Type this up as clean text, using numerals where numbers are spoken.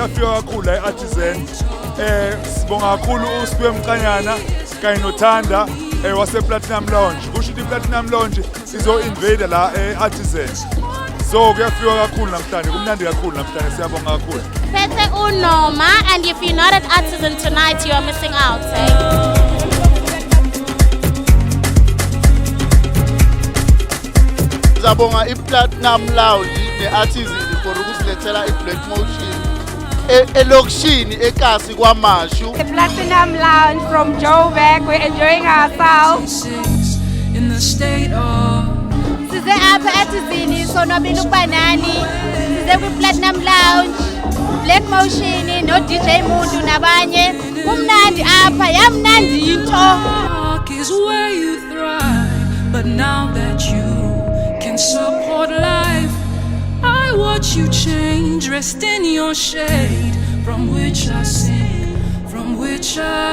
kuyafika kakhulu la e-Artisan. Sibonga kakhulu uSiphiwe Mqanyana kanye noThanda wase-Platinum Lounge. Kusho ukuthi i-Platinum Lounge izo-invade la e-Artisan. So kuyafika kakhulu namhlanje, kumnandi kakhulu namhlanje, siyabonga kakhulu. Phethe uNoma, and if you're not at Artisan tonight, you are missing out. Zabonga i-Platinum Lounge ne-Artisan for ukusilethela i-Black Motion elokishini eKasi kwaMashu. The Platinum Lounge from Joburg, we're enjoying ourselves. In the state of Size apha Artisan sonwabile ukubanani. Size kwi-Platinum Lounge, Black Motion no DJ Muntu nabanye. Kumnandi apha, yamnandi into. is where you thrive, but now that you can support life, I watch you change, rest in your shade, from which I sing, from which I